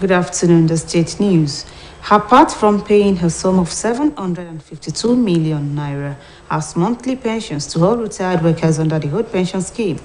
Good afternoon, the state news. Apart from paying her sum of 752 million naira as monthly pensions to all retired workers under the old pension scheme,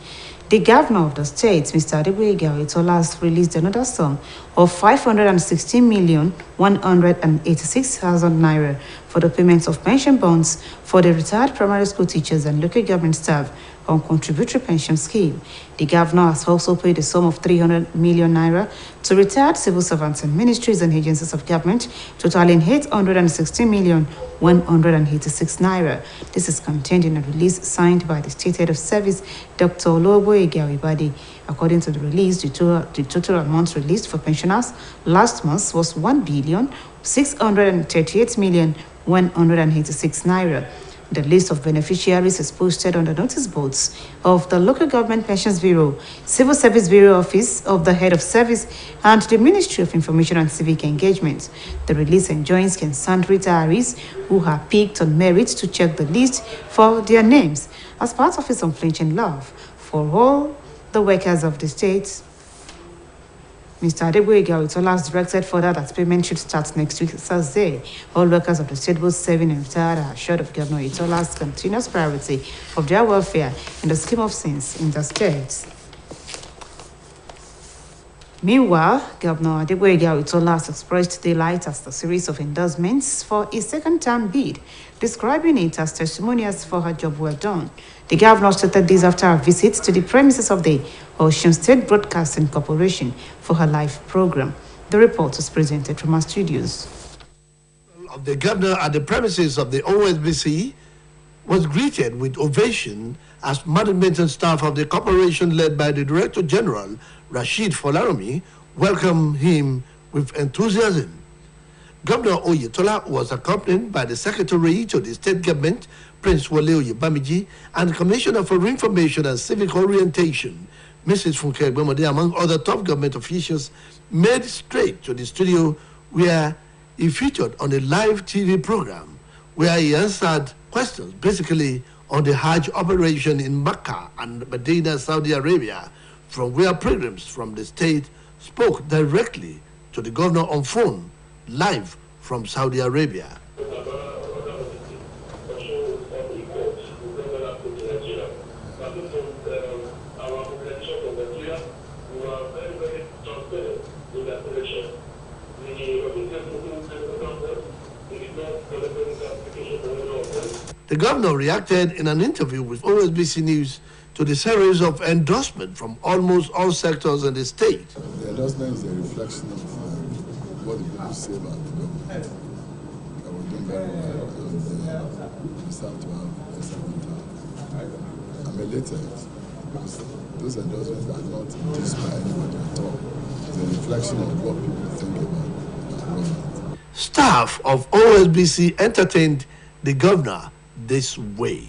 the governor of the state, Mr. Adeboye Itola, has released another sum of 516,186,000 naira for the payments of pension bonds for the retired primary school teachers and local government staff on contributory pension scheme. The governor has also paid a sum of 300 million naira to retired civil servants and ministries and agencies of government, totaling 860,186 naira. This is contained in a release signed by the State Head of Service, Dr. Oloboye Ibadi. According to the release, the total amount released for pensioners last month was 1,638,186 naira. The list of beneficiaries is posted on the notice boards of the Local Government Pensions Bureau, Civil Service Bureau Office of the Head of Service, and the Ministry of Information and Civic Engagement. The release enjoins concerned retirees who have picked on merit to check the list for their names as part of its unflinching love for all the workers of the state. Mr. Adeboye Itola has directed further that payment should start next week, Thursday. All workers of the state, both serving and retired, are assured of Governor Itola's continuous priority of their welfare in the scheme of things in the state. Meanwhile, Governor Adeboye Itola has expressed delight at the series of endorsements for his second-term bid, describing it as testimonials for her job well done. The governor stated this after a visit to the premises of the Osun State Broadcasting Corporation for her live program. The report was presented from our studios. Of the governor at the premises of the OSBC was greeted with ovation as management and staff of the corporation led by the Director General, Rashid Folaromi, welcomed him with enthusiasm. Governor Oyetola was accompanied by the Secretary to the State Government, Prince Wale Oyebamiji, and the Commissioner for Information and Civic Orientation, Mrs. Funke Egbemode, among other top government officials, made straight to the studio where he featured on a live TV program where he answered questions basically on the Hajj operation in Mecca and Medina, Saudi Arabia, from where pilgrims from the state spoke directly to the governor on phone, live from Saudi Arabia. The governor reacted in an interview with OSBC News to the series of endorsement from almost all sectors in the state. The endorsement is a reflection of what the people say about the government. That we're doing very well, and we start to have a second term. I'm elated because those endorsements are not just by anybody at all. It's a reflection of what people think about the government. Staff of OSBC entertained the governor this way.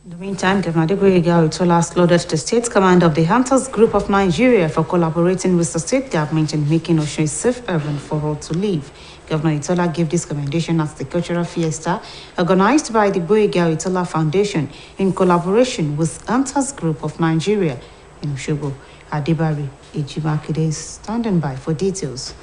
In the meantime, Governor Adeboye Itola has lauded the state command of the Hunters Group of Nigeria for collaborating with the state government in making Osun a safe haven for all to live. Governor Itola gave this commendation at the cultural fiesta organized by the Boye Itola Foundation in collaboration with Hunters Group of Nigeria in Osogbo. Adebari Ejimakide is standing by for details.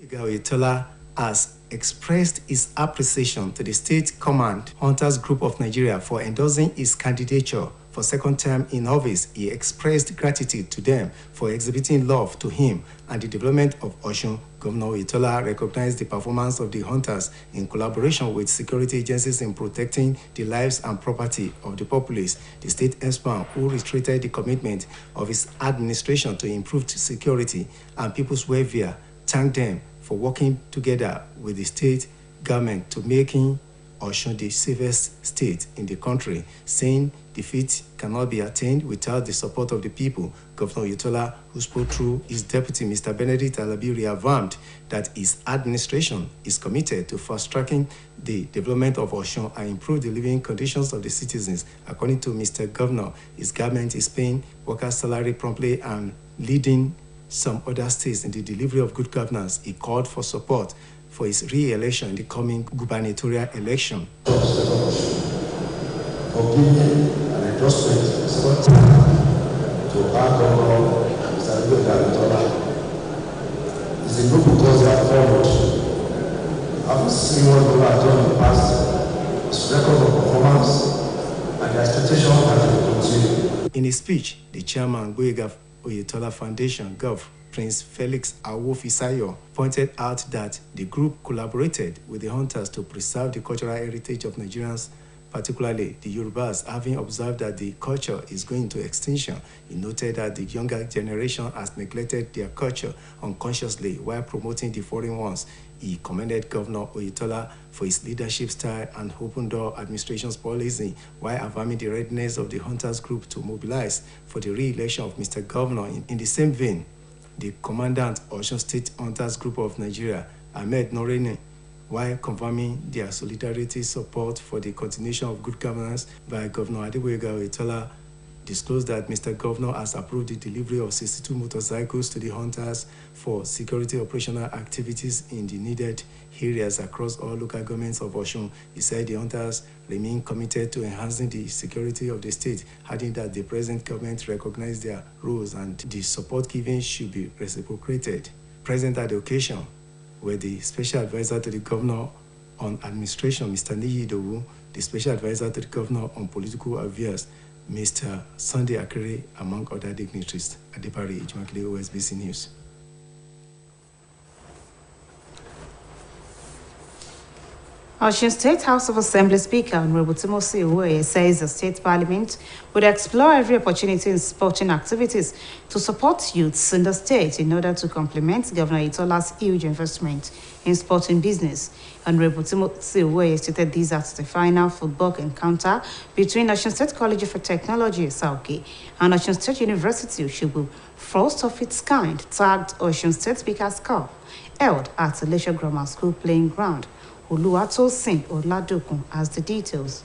Itola has expressed his appreciation to the State Command Hunters Group of Nigeria for endorsing his candidature for second term in office. He expressed gratitude to them for exhibiting love to him and the development of Osun. Governor Itola recognized the performance of the hunters in collaboration with security agencies in protecting the lives and property of the populace. The state expert who reiterated the commitment of his administration to improved security and people's welfare thanked them for working together with the state government to making Osun the safest state in the country, saying defeat cannot be attained without the support of the people. Governor Itola, who spoke through his deputy, Mr. Benedict Alabi, reaffirmed that his administration is committed to fast-tracking the development of Osun and improve the living conditions of the citizens. According to Mr. Governor, his government is paying workers' salary promptly and leading some other states in the delivery of good governance. He called for support for his re-election in the coming gubernatorial election. For giving an endorsement second time to our governor, Mr. Ayitola. It's a good because they are forward. I've seen what we have done in the past, its record of performance, and the expectation that it will continue. In his speech, the chairman, Gboyega Oyetola Foundation, Gov. Prince Felix Awofisayo, pointed out that the group collaborated with the hunters to preserve the cultural heritage of Nigerians, particularly the Yorubas, having observed that the culture is going into extinction. He noted that the younger generation has neglected their culture unconsciously while promoting the foreign ones. He commended Governor Oyetola for his leadership style and open-door administration's policy, while affirming the readiness of the hunters group to mobilize for the re-election of Mr. Governor. In the same vein, the Commandant Osun State Hunters Group of Nigeria, Ahmed Norene, while confirming their solidarity support for the continuation of good governance by Governor Adeboyega Oyetola, disclosed that Mr. Governor has approved the delivery of 62 motorcycles to the hunters for security operational activities in the needed areas across all local governments of Osun. He said the hunters remain committed to enhancing the security of the state, adding that the present government recognizes their roles and the support given should be reciprocated. Present at the occasion were the Special Advisor to the Governor on Administration, Mr. Niyi Idowu, the Special Advisor to the Governor on Political Affairs, Mr. Sunday Akere, among other dignitaries. Adebari Ijumakile, OSBC News. Osun State House of Assembly Speaker Honorable Timothy Uwoye says the state parliament would explore every opportunity in sporting activities to support youths in the state in order to complement Governor Itola's huge investment in sporting business. Honorable Timothy Uwoye stated this at the final football encounter between Osun State College of Technology, Sauke, and Osun State University, Osogbo, first of its kind, tagged Osun State Speakers Cup, held at the Leisure Grammar School playing ground. Oluwatosin Oladokun has the details.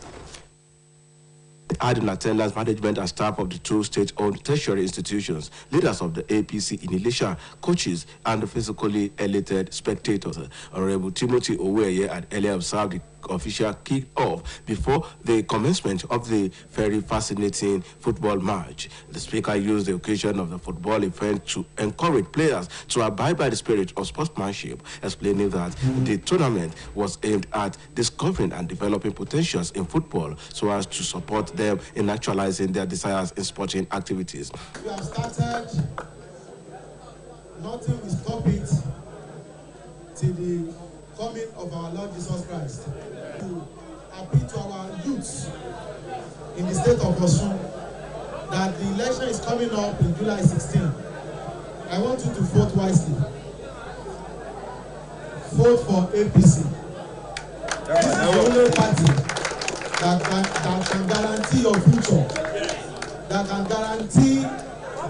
Had in attendance management and staff of the two state-owned tertiary institutions, leaders of the APC in Elisha, coaches, and the physically elated spectators. Honorable Timothy Uwoye had earlier observed the official kick-off before the commencement of the very fascinating football match. The speaker used the occasion of the football event to encourage players to abide by the spirit of sportsmanship, explaining that the tournament was aimed at discovering and developing potentials in football so as to support them in actualizing their desires in sporting activities. We have started, nothing will stop it till the coming of our Lord Jesus Christ. To appeal to our youths in the state of Osun that the election is coming up in July 16. I want you to vote wisely. Vote for APC. This is the only party that can guarantee your future, that can guarantee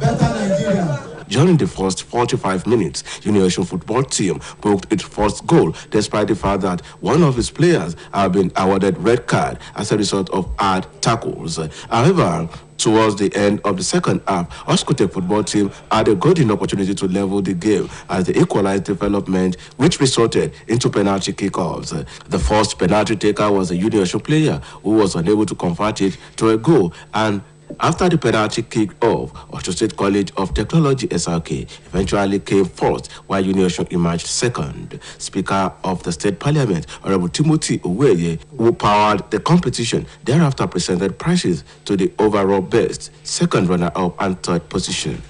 better Nigeria. During the first 45 minutes, Union Osun football team booked its first goal, despite the fact that one of its players had been awarded red card as a result of hard tackles. However, towards the end of the second half, Oskotec football team had a golden opportunity to level the game as they equalized development, which resulted into penalty kickoffs. The first penalty taker was a Union Osun player who was unable to convert it to a goal, and after the penalty kicked off, Osun State College of Technology SRK eventually came first, while Union Osun emerged second. Speaker of the State Parliament, Honorable Timothy Uwoye, who powered the competition, thereafter presented prizes to the overall best, second runner-up, and third position.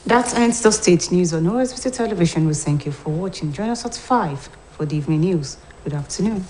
That ends the state news on OSBC Television. We thank you for watching. Join us at 5 for the evening news. Good afternoon.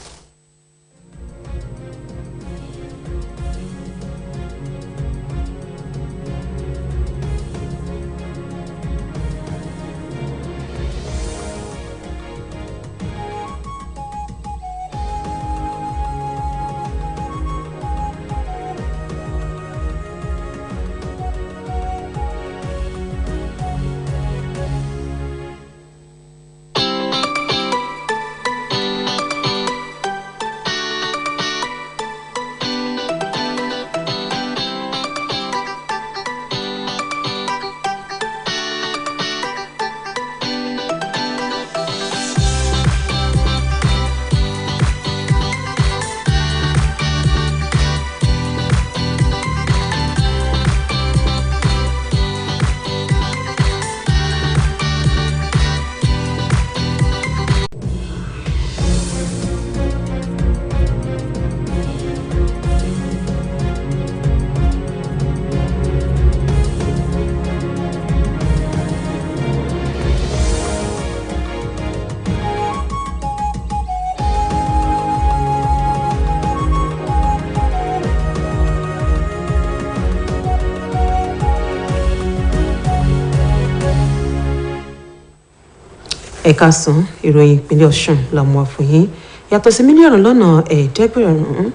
ẹ̀ka sàn ìròyìn ìpínlẹ̀ Ọ̀ṣun làwọn àfòyín yàtọ̀ sí mílíọ̀nù lọ́nà ẹ̀ẹ́dẹ́gbẹ̀rún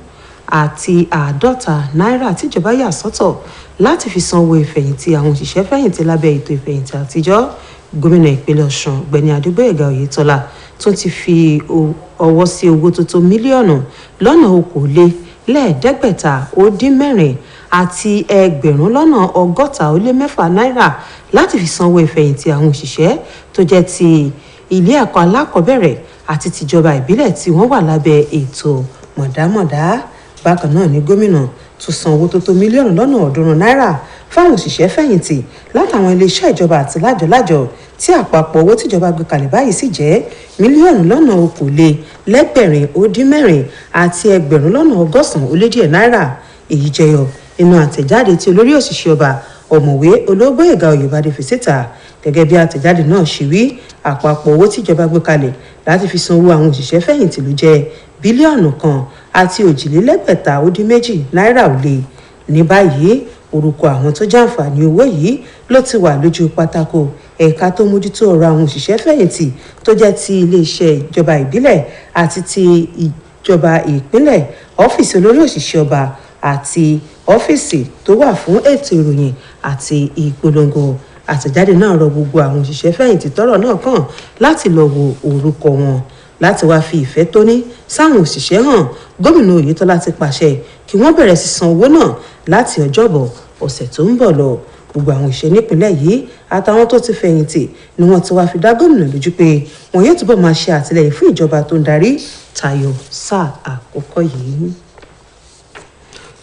àti àádọ́ta náírà tíjọba yà sọ́tọ̀ láti fi san owó ìfẹ̀yìntì àwọn òṣìṣẹ́ fẹ̀yìntì lábẹ́ ètò ìfẹ̀yìntì àtijọ́. Gómìnà ìpínlẹ̀ Ọ̀ṣun Ọ̀gbẹ́ni Adégbóyèga Oyètọ́lá tún ti fi ọwọ́ sí owó tó tó mílíọ̀nù lọ́nà okòólélẹ́ẹ̀ẹ́dẹ́gbẹ̀ta-ó-dín-mẹ́rin àti ẹgbẹ̀rún lọ́nà ọgọ́ta-ó-lé-mẹ́fà náírà láti fi san owó ìfẹ̀yìntì àwọn òṣìṣẹ́ tó jẹ́ ti ilé ẹ̀kọ́ alákọ̀ọ́bẹ̀rẹ̀ àti tìjọba ìbílẹ̀ tí wọ́n wà lábẹ́ ètò mọ̀dámọ̀dá. Bákan náà ni gómìnà tún san owó tó tó mílíọ̀nù lọ́nà ọ̀ọ́dúnrún náírà fáwọn òṣìṣẹ́ fẹ̀yìntì látàwọn iléeṣẹ́ ìjọba àti lájọ̀lájọ̀ tí àpapọ̀ owó tíjọba gbé kalẹ̀ báyìí sì jẹ́ mílíọ̀nù lọ́nà okòólélẹ́gbẹ̀rin-ó-dín-mẹ́rin àti ẹgbẹ̀rún lọ́nà ọgọ́sàn-án-ó-lé-díẹ̀ náírà. Èyí jẹyọ nínú àtẹ̀jáde tí olórí òṣìṣẹ́ ọba ọ̀mọ̀wé Ológbóyèga Oyèbádé fi síta. Gẹ́gẹ́ bí àtẹ̀jáde náà ṣe wí, àpapọ̀ owó tíjọba gbé kalẹ̀ láti fi san owó àwọn òṣìṣẹ́ fẹ̀yìntì ló jẹ́ bílíọ̀nù kan àti òjìlélẹ́gbẹ̀ta-ó-dín-méjì náírà ó lé. Ní báyìí orúkọ àwọn tó jàǹfààní owó yìí ló ti wà lójú pátákó ẹ̀ka tó mójútó ọ̀rọ̀ àwọn òṣìṣẹ́ fẹ̀yìntì tó jẹ́ ti iléeṣẹ́ ìjọba ìbílẹ̀ àti ti ìjọba ìpínlẹ̀, ọ́fíìsì olórí òṣìṣẹ́ ọba àti ọ́fíìsì tó wà fún ètò ìròyìn àti ìpolongo. Àtẹ̀jáde náà rọ gbogbo àwọn òṣìṣẹ́ fẹ̀yìntì tọ́rọ̀ náà kàn láti lọ wo orúkọ wọn láti wáá fi ìfẹ́ tó ní sáwọn òṣìṣẹ́ hàn. Gómìnà Oyètọ́lá ti pàṣẹ kí wọ́n bẹ̀rẹ̀ sí san owó náà láti ọjọ́bọ̀ ọ̀sẹ̀ tó ń bọ̀ lọ. Gbogbo àwọn òṣìṣẹ́ nípìnlẹ̀ yìí àtàwọn tó ti fẹ̀yìntì ni wọ́n ti wáá fi dá gómìnà lójú pé wọn yóò túbọ̀ máa ṣe àtìlẹ́yìn fún ìjọba tó ń darí tayọ sáà àkọ́kọ́ yìí.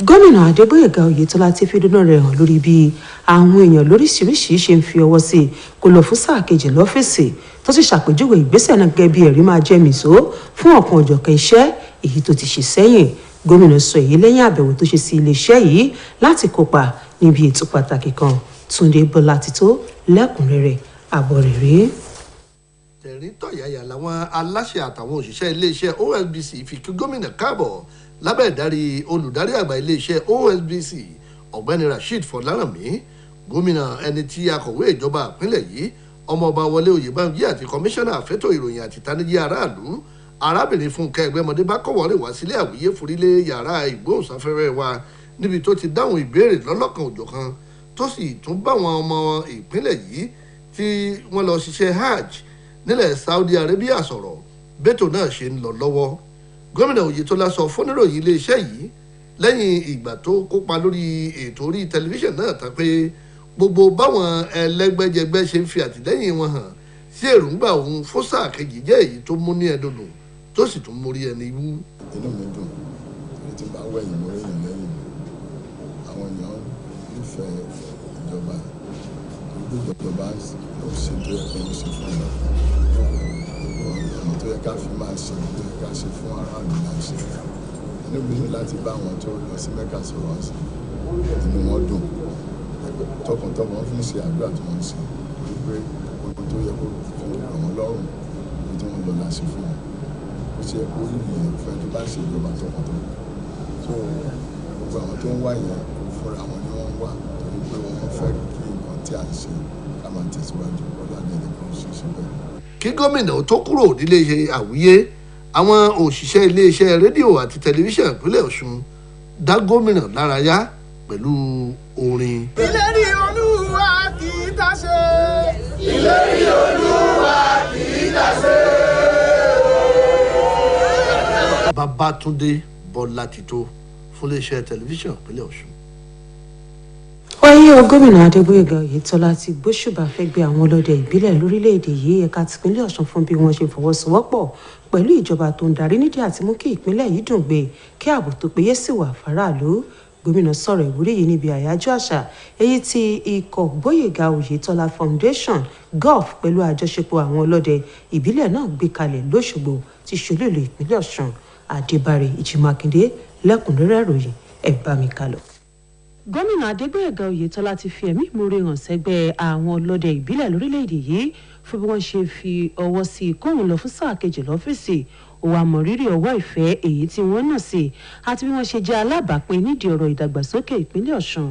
Gómìnà Adégbóyèga Oyètọ́lá ti fi dúnà rẹ̀ hàn lórí bí àwọn èèyàn lóríṣiríṣi ṣe ń fi ọwọ́ sí kó lọ fún sáà kejì lọ́fíìsì tó sì ṣàpèjúwe ìgbésẹ̀ náà gẹ́gẹ́ bí ẹ̀rí máa jẹ́ mìíṣó fún ọ̀kan òjọ̀kan iṣẹ́ èyí tó ti ṣe sẹ́yìn. Gómìnà sọ èyí lẹ́yìn àbẹ̀wò tó ṣe sí iléeṣẹ́ yìí láti kópa níbi ètò pàtàkì kan. Túndé Bọ́látitó lẹ́kùnrẹ́rẹ́ àbọ̀ rẹ̀ rèé. tẹ̀rín tọ̀yàyà làwọn aláṣẹ àtàwọn òṣìṣẹ́ iléeṣẹ́ OSBC fi kí gómìnà káàbọ̀ lábẹ́ ìdarí olùdarí àgbà iléeṣẹ́ OSBC ọ̀gbẹ́ni Rasheed Fọlárànmí. Gómìnà ẹni tí akọ̀wé ìjọba ìpínlẹ̀ yìí ọmọọba Wọlé Oyèbánjí àti kọmíṣánná àfẹ́tọ̀ ìròyìn àti ìtanijí aráàlú arábìnrin Fúnkẹ́ Ẹgbẹ́mọdé bá kọ̀wọ́rẹ́ wá sílé àwíyé forílé yàrá ìgbóhùnsáfẹ́fẹ́ wa níbi tó ti dáhùn ìbéèrè lọ́lọ́kan òjọ̀kan tó sì tún báwọn ọmọ ìpínlẹ̀ yìí tí wọ́n lọ ṣiṣẹ́ hajj nílẹ̀ Saudi Arabia sọ̀rọ̀ bẹ́tò náà ṣe ń lọ lọ́wọ́. Gómìnà Oyètọ́lá sọ fóníròyìn iléeṣẹ́ yìí lẹ́yìn ìgbà tó kópa lórí ètò orí tẹlifíṣàn náà tán pé gbogbo báwọn ẹlẹ́gbẹ́jẹgbẹ́ ṣe ń fi àtìlẹ́yìn wọn hàn sí èròǹgbà òun fún sáà kejì jẹ́ èyí tó mú ní ẹ̀dùn dùn tó sì tún mórí ẹni wú. Inú mi dùn torí tí bá wẹ̀yìn mo rí èèyàn lẹ́yìn àwọn èèyàn nífẹ̀ẹ́ ìjọba torí ìjọba ló ṣe tó yẹ kó ń ṣe fún ọ̀nà tó yẹ ká fi máa ṣe tó yẹ ká ṣe fún aráàlú náà ṣe. Inú mi dùn láti bá àwọn tó lọ sí Mẹ́kà sọ̀rọ̀ sí inú wọn dùn tọkàntọkàn wọn fi ń ṣe àdúrà tí wọ́n ń ṣe wípé ohun tó yẹ kó fi àwọn lọ́rùn ohun tí wọ́n lọ láṣẹ fún wọn ó ṣe kó ìyẹn fẹ́ tó bá ṣe ìjọba tọkàntọkàn tó gbogbo àwọn tó ń wá yẹn fúnra wọn ni wọ́n ń wá torí pé wọ́n fẹ́ kí nǹkan tí à ń ṣe ká máa tẹ̀síwájú ọ̀la ní ẹ̀dẹ̀kan ṣe ṣe bẹ́ẹ̀. Kí gómìnà tó kúrò nílé àwíyé àwọn òṣìṣẹ́ iléeṣẹ́ rédíò àti tẹlifíṣàn ìpínlẹ̀ Ọ̀ṣun dá gómìnà lárayá pẹ̀lú orin. Ìlérí Olúwa kì í dáṣe. Ìlérí Olúwa kì í dáṣe. Babátúndé Bọ́látitó fún iléeṣẹ́ tẹlifíṣàn ìpínlẹ̀ Ọ̀ṣun. Wáyé gómìnà Adégbóyèga Oyètọ́lá ti gbóṣùbà fẹ́gbẹ́ àwọn ọlọ́dẹ ìbílẹ̀ lórílẹ̀‐èdè yìí ẹ̀ka tìpínlẹ̀ Ọ̀ṣun fún bí wọ́n ṣe fọwọ́sowọ́pọ̀ pẹ̀lú ìjọba tó ń darí nídìí àti mú kí ìpínlẹ̀ yìí dùn gbé kí ààbò tó péye sì wà fáráàlú. Gómìnà sọ̀rọ̀ ìwúrí yìí níbi àyájọ́ àṣà èyí tí ikọ̀ Gbóyèga Oyètọ́lá Foundation golf pẹ̀lú àjọṣepọ̀ àwọn ọlọ́dẹ ìbílẹ̀ náà gbé kalẹ̀ lóṣogbo tí ṣolúìlú ìpínlẹ̀ Ọ̀ṣun. Adébárè Ìjìmákindé lẹ́kùnrẹ́rẹ́ ìròyìn ẹ bá mi kálọ. Gómìnà Adégbóyèga Oyètọ́lá ti fi ẹ̀mí ìmoore hàn sẹ́gbẹ́ àwọn ọlọ́dẹ ìbílẹ̀ lórílẹ̀‐èdè yìí fún bí wọ́n ṣe fi ọwọ́ sí kóhùn lọ fún sáà kejì lọ́fíìsì ó wá mọrírì ọwọ́ ìfẹ́ èyí tí wọ́n nà sí àti bí wọ́n ṣe jẹ́ alábàápín nídìí ọ̀rọ̀ ìdàgbàsókè ìpínlẹ̀ Ọ̀ṣun.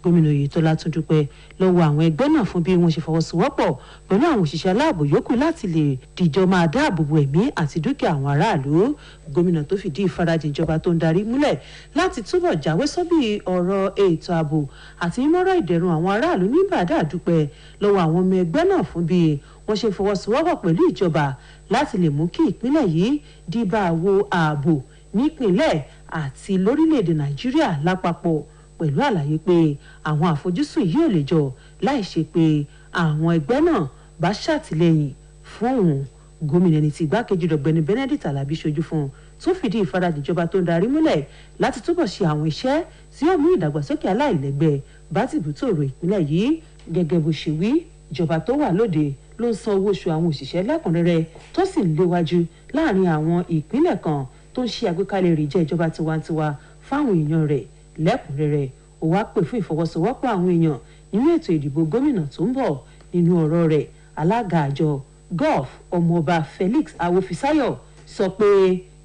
gómìnà Oyètọ́lá tún dúpẹ́ lọ́wọ́ àwọn ẹgbẹ́ náà fún bí wọ́n ṣe fọwọ́sowọ́pọ̀ pẹ̀lú àwọn òṣìṣẹ́ aláàbò yòókù láti lè dìjọ máa dáàbò bo ẹ̀mí àti dúkìá àwọn aráàlú. Gómìnà tó fìdí ìfarajìn ìjọba tó ń darí múlẹ̀ láti túbọ̀ jáwé sóbì ọ̀rọ̀ ètò ààbò àti mímọ́rọ̀ ìdẹ̀rùn àwọn aráàlú ní Ìbàdàn dúpẹ́ lọ́wọ́ àwọn ọmọ ẹgbẹ́ náà fún bí wọ́n ṣe fọwọ́sowọ́pọ̀ pẹ̀lú ìjọba láti lè mú kí ìpínlẹ̀ yìí di bá wo ààbò nípìnlẹ̀ àti lórílẹ̀‐èdè Nàìjíríà lápapọ̀, pẹ̀lú àlàyé pé àwọn àfojúsùn yìí ò lè jọ láì ṣe pé àwọn ẹgbẹ́ náà bá ṣàtìlẹ́yìn fún òun. Gómìnà ẹni tí igbákejì ọ̀gbẹ́ni Benedict Alabi ṣojú fún tó fìdí ìfarajìn ìjọba tó ń darí múlẹ̀ láti túbọ̀ ṣe àwọn iṣẹ́ tí yóò mú ìdàgbàsókè aláìlẹ́gbẹ́ bá tìbútòrò ìpínlẹ̀ yìí. Gẹ́gẹ́ bó ṣe wí, ìjọba tó wà lóde ló ń san owó oṣù àwọn òṣìṣẹ́ lẹ́kùnrẹ́rẹ́ tó sì ń léwájú láàrin àwọn ìpínlẹ̀ kan tó ń ṣe àgbékalẹ̀ ìrìjẹ́ ìjọba tiwantiwa fáwọn èèyàn rẹ̀ lẹ́kùnrẹ́rẹ́. Ó wá pè fún ìfọwọ́sowọ́pọ̀ àwọn èèyàn nínú ètò ìdìbò gómìnà tó ń bọ̀. Nínú ọ̀rọ̀ rẹ̀, alága àjọ gov ọmọọba Felix Awofisayo sọ pé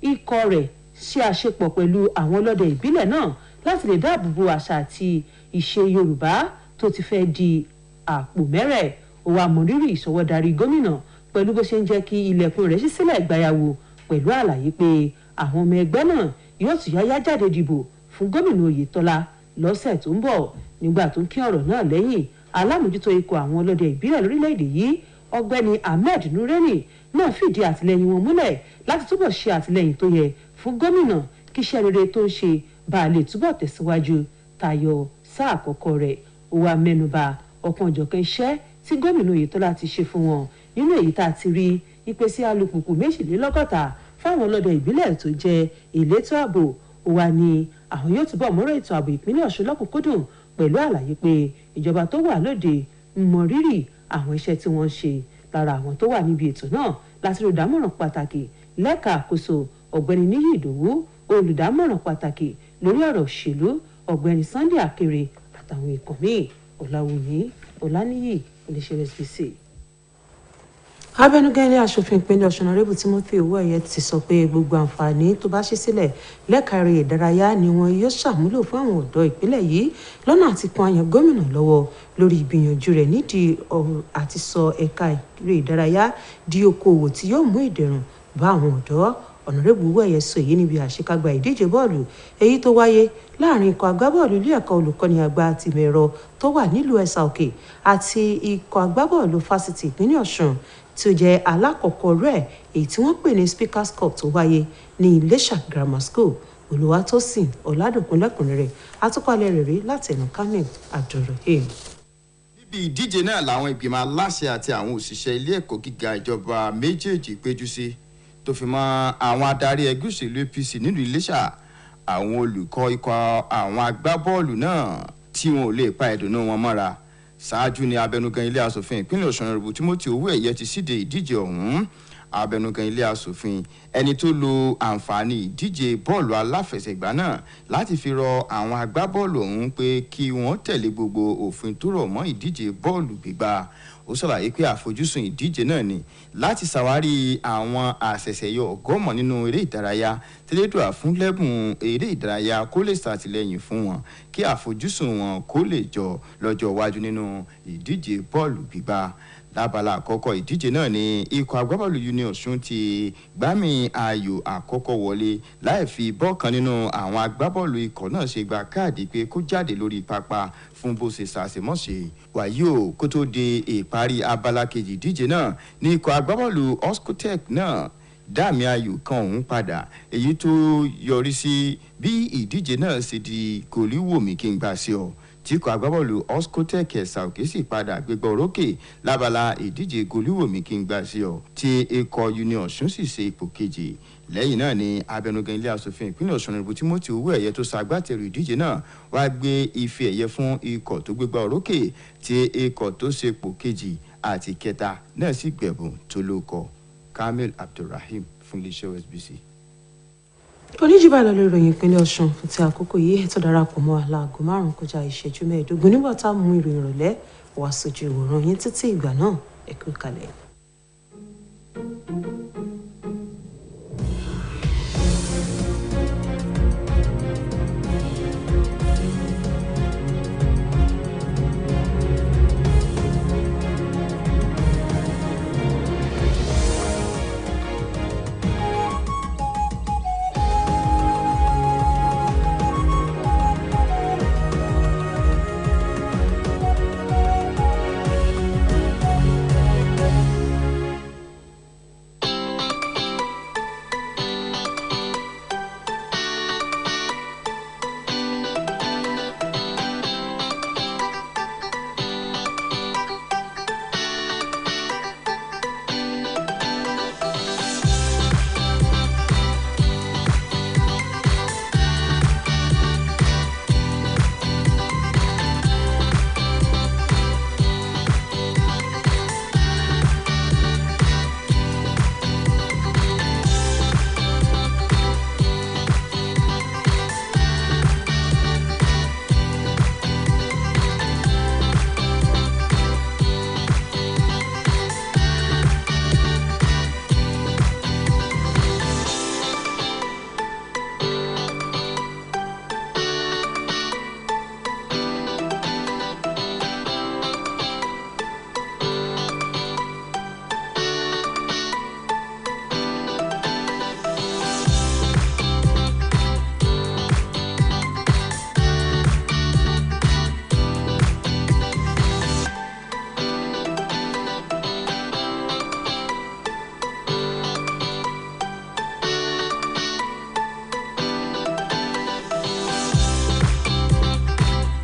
ikọ̀ rẹ̀ ṣe àṣepọ̀ pẹ̀lú àwọn ọlọ́dẹ ìbílẹ̀ náà láti lè dáàbò bo àṣà àti ìṣe Yorùbá tó ti fẹ́ di àpò mẹ́rẹ̀. Ó wá mọrírì ìṣọwọ́darí gómìnà pẹ̀lú bó ṣe ń jẹ́ kí ilẹ̀kùn rẹ̀ ṣí sílẹ̀ gbayawo, pẹ̀lú àlàyé pé àwọn ọmọ ẹgbẹ́ náà yóò tún yáyá jáde dìbò fún gómìnà Oyètọ́lá lọ́sẹ̀ tó ń bọ̀. Nígbà tó ń kí ọ̀rọ̀ náà lẹ́yìn, alámòjútó ikọ̀ àwọn ọlọ́dẹ ìbílẹ̀ lórílẹ̀‐èdè yìí ọ̀gbẹ́ni Ahmed Nureni náà fìdí àtìlẹ́yìn wọn múlẹ̀ láti túbọ̀ ṣe àtìlẹ́yìn tó yẹ fún gómìnà kí iṣẹ́ rere tó ń ṣe bá a lè túbọ̀ tẹ̀síwájú tayọ sáà àkọ́kọ́ rẹ̀. Ó wá mẹ́nuba ọ̀kan ọ̀jọ̀kan iṣẹ́ tí gómìnà Oyètọ́lá ti ṣe fún wọn, nínú èyí tá a ti rí ìpèsè alùpùpù 62 fáwọn ọlọ́dẹ ìbílẹ̀ tó jẹ́ elétò ààbò. Ó wá ní àwọn yóò túbọ̀ mọ́rọ̀ ètò ààbò ìpínlẹ̀ Ọ̀ṣun lọ́kùnkúndùn, pẹ̀lú àlàyé pé ìjọba tó wà lóde ń mọ rírì àwọn iṣẹ́ tí wọ́n ń ṣe. Lára àwọn tó wà níbi ètò náà láti rí olùdámọ̀ràn pàtàkì lẹ́ka àkóso ọ̀gbẹ́ni Níyì Ìdòwú, olùdámọ̀ràn pàtàkì lórí ọ̀rọ̀ òṣèlú ọ̀gbẹ́ni Sunday Akere àtàwọn ikọ̀ míì. Ọ̀làwùmí Ọláníyì, iléeṣẹ́ OSBC. Abẹnugan ilé aṣòfin ìpínlẹ̀ Ọ̀ṣun Honorable Timothy Owóẹ̀yẹ ti sọ pé gbogbo àǹfààní tó bá ṣí sílẹ̀ lẹ́ka eré ìdárayá ni wọn yóò ṣàmúlò fún àwọn ọ̀dọ́ ìpínlẹ̀ yìí lọ́nà àti kan àyàn gómìnà lọ́wọ́ lórí ìgbìyànjú rẹ̀ nídìí ọ̀rọ̀ àti sọ ẹ̀ka eré ìdárayá di okòwò tí yóò mú ìdẹ̀rùn bá àwọn ọ̀dọ́. Honorable Owóẹ̀yẹ sọ èyí níbi àṣekágbá ìdíje bọ́ọ̀lù èyí tó wáyé láàrin ikọ̀ agbábọ́ọ̀lù ilé ẹ̀kọ́ olùkọ́ni àgbà tìmẹ̀rọ tó wà nílùú Ẹ̀sà Òkè àti ikọ̀ agbábọ́ọ̀lù fásitì ìpínlẹ̀ Ọ̀ṣun tí ó jẹ́ alákọ̀ọ́kọ́ rẹ̀ èyí tí wọ́n pè ní Speakers Cup tó wáyé ní Iléṣà Grammar School. Olúwatósìn Ọ̀làdùnkún lẹ́kùnrẹ́rẹ́ àtúpalẹ̀ rẹ̀ rí látẹnu Kamil Abdulrahim. Níbi ìdíje náà làwọn ìgbìmọ̀ aláṣẹ àti àwọn òṣìṣẹ́ ilé ẹ̀kọ́ gíga ìjọba méjèèjì péjú sí, tó fi mọ́ àwọn adarí ẹgbẹ́ òṣèlú APC nílùú Iléṣà, àwọn olùkọ́ ikọ̀ àwọn agbábọ́ọ̀lù náà tí wọn ò lè pa ìdùnnú wọn mọ́ra. Ṣáájú ni abẹnugan ilé aṣòfin ìpínlẹ̀ Ọ̀ṣun Honorable Timothy Owóẹ̀yẹ ti síde ìdíje ọ̀hún. Abẹnugan ilé aṣòfin ẹni tó lo àǹfààní ìdíje bọ́ọ̀lù aláfẹsẹ̀gbá náà láti fi rọ àwọn agbábọ́ọ̀lù ọ̀hún pé kí wọ́n tẹ̀lé gbogbo òfin tó rọ̀ mọ́ ìdíje bọ́ọ̀lù gbígbá. Ó ṣàlàyé pé àfojúsùn ìdíje náà ni láti ṣàwárí àwọn àṣẹ̀ṣẹ̀yọ ọgọ́mọ̀ nínú eré ìdárayá tẹ́lẹ̀dùà fún lẹ́bùn eré ìdárayá kó lè ṣàtìlẹ́yìn fún wọn kí àfojúsùn wọn kó lè jọ lọ́jọ́ iwájú nínú ìdíje bọ́ọ̀lù gbígbá. Lábala àkọ́kọ́ ìdíje náà ni ikọ̀ agbábọ́ọ̀lù Union Ọ̀ṣun ti gbámi ayò àkọ́kọ́ wọlé láì fi bọ́ọ̀kan nínú àwọn agbábọ́ọ̀lù ikọ̀ náà ṣe gba káàdì pé kó jáde lórí pápá fún bó ṣe ṣàṣemọ́ṣe. Wàyí o, kó tó di ìparí abala kejì ìdíje náà ní ikọ̀ agbábọ́ọ̀lù Oscotec náà dáàmì ayò kan òun padà, èyí tó yọrí sí bí ìdíje náà ṣe di gòlíwòmí kí n gbà sí ọ. Tí ikọ̀ agbábọ́ọ̀lù Oscotec Ẹ̀sà Òkè sì padà gbégbá orókè lábala ìdíje gòlíwòmí kí n gbà sí ọ, tí ikọ̀ Union Ọ̀ṣun sì ṣe ipò kejì. Lẹ́yìn náà ni abẹnugan ilé aṣòfin ìpínlẹ̀ Ọ̀ṣun Honorable Timothy Owóẹ̀yẹ tó ṣagbátẹrù ìdíje náà wá gbé ife ẹ̀yẹ fún ikọ̀ tó gbégbá orókè, tí ikọ̀ tó ṣe ipò kejì àti kẹta náà sì gbẹ̀bùn tó lóko. Kamil Abdulrahim fún iléeṣẹ́ OSBC. Oníjìbá lọ lórí ìròyìn ìpínlẹ̀ Ọ̀ṣun fún ti àkókò yìí tó darapọ̀ mọ́ aláàgó 5 kọjá ìṣẹ́jú 15 nígbà tá a mú ìròyìn ìrọ̀lẹ́ wá sójú ìwòran yín títí ìgbà náà ẹ kú kalẹ̀.